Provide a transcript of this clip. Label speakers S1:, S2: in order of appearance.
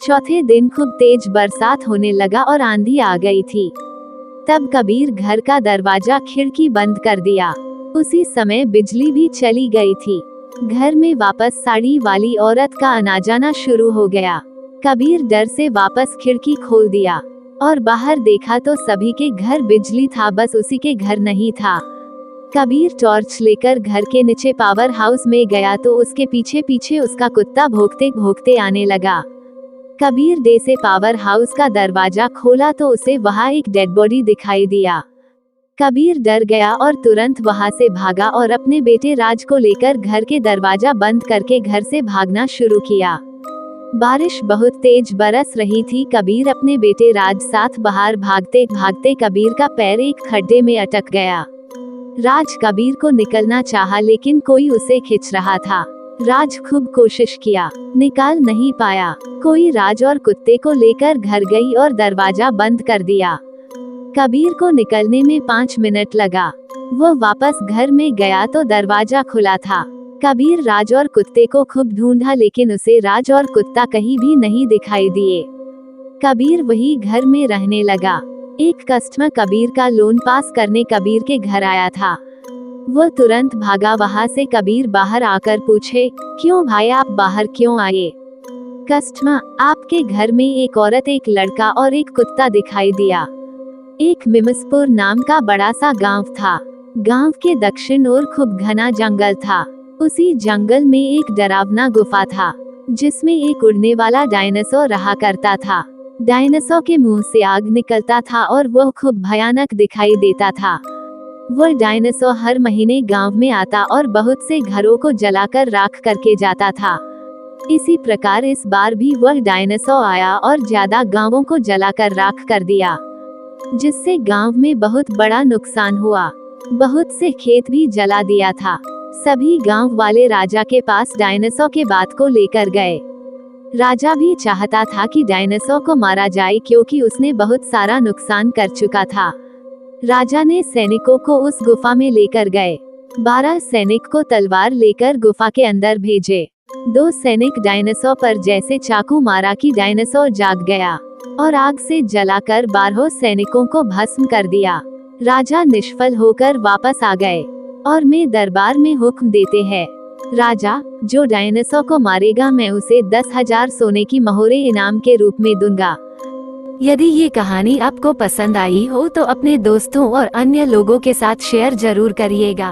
S1: चौथे दिन खूब तेज बरसात होने लगा और आंधी आ गई थी। तब कबीर घर का दरवाजा खिड़की बंद कर दिया। उसी समय बिजली भी चली गई थी। घर में वापस साड़ी वाली औरत का आना जाना शुरू हो गया। कबीर डर से वापस खिड़की खोल दिया और बाहर देखा तो सभी के घर बिजली था, बस उसी के घर नहीं था। कबीर टॉर्च लेकर घर के नीचे पावर हाउस में गया तो उसके पीछे पीछे उसका कुत्ता भौंकते भौंकते आने लगा। कबीर डे से पावर हाउस का दरवाजा खोला तो उसे वहां एक डेड बॉडी दिखाई दिया। कबीर डर गया और तुरंत वहां से भागा और अपने बेटे राज को लेकर घर के दरवाजा बंद करके घर से भागना शुरू किया। बारिश बहुत तेज बरस रही थी। कबीर अपने बेटे राज साथ बाहर भागते भागते कबीर का पैर एक खड्डे में अटक गया। राज कबीर को निकलना चाहा लेकिन कोई उसे खींच रहा था। राज खूब कोशिश किया, निकाल नहीं पाया। कोई राज और कुत्ते को लेकर घर गई और दरवाजा बंद कर दिया। कबीर को निकलने में 5 मिनट लगा। वो वापस घर में गया तो दरवाजा खुला था। कबीर राज और कुत्ते को खूब ढूंढा लेकिन उसे राज और कुत्ता कहीं भी नहीं दिखाई दिए। कबीर वही घर में रहने लगा। एक कस्टमर कबीर का लोन पास करने कबीर के घर आया था। वो तुरंत भागा वहां से। कबीर बाहर आकर पूछे, क्यों भाई आप बाहर क्यों आए? कस्टमर, आपके घर में एक औरत, एक लड़का और एक कुत्ता दिखाई दिया। एक मिमसपुर नाम का बड़ा सा गांव था। गांव के दक्षिण ओर खूब घना जंगल था। उसी जंगल में एक डरावना गुफा था जिसमें एक उड़ने वाला डायनासोर रहा करता था। डायनासोर के मुंह से आग निकलता था और वह खूब भयानक दिखाई देता था। वह डायनासोर हर महीने गांव में आता और बहुत से घरों को जलाकर राख करके जाता था। इसी प्रकार इस बार भी वह डायनासोर आया और ज्यादा गांवों को जलाकर राख कर दिया, जिससे गांव में बहुत बड़ा नुकसान हुआ। बहुत से खेत भी जला दिया था। सभी गांव वाले राजा के पास डायनासोर के बात को लेकर गए। राजा भी चाहता था कि डायनासोर को मारा जाए क्योंकि उसने बहुत सारा नुकसान कर चुका था। राजा ने सैनिकों को उस गुफा में लेकर गए। 12 सैनिक को तलवार लेकर गुफा के अंदर भेजे। 2 सैनिक डायनासोर पर जैसे चाकू मारा कि डायनासोर जाग गया और आग से जलाकर 12 सैनिकों को भस्म कर दिया। राजा निष्फल होकर वापस आ गए और मैं दरबार में हुक्म देते हैं, राजा, जो डायनासोर को मारेगा मैं उसे 10,000 सोने की मोहरे इनाम के रूप में दूंगा। यदि ये कहानी आपको पसंद आई हो तो अपने दोस्तों और अन्य लोगों के साथ शेयर जरूर करिएगा।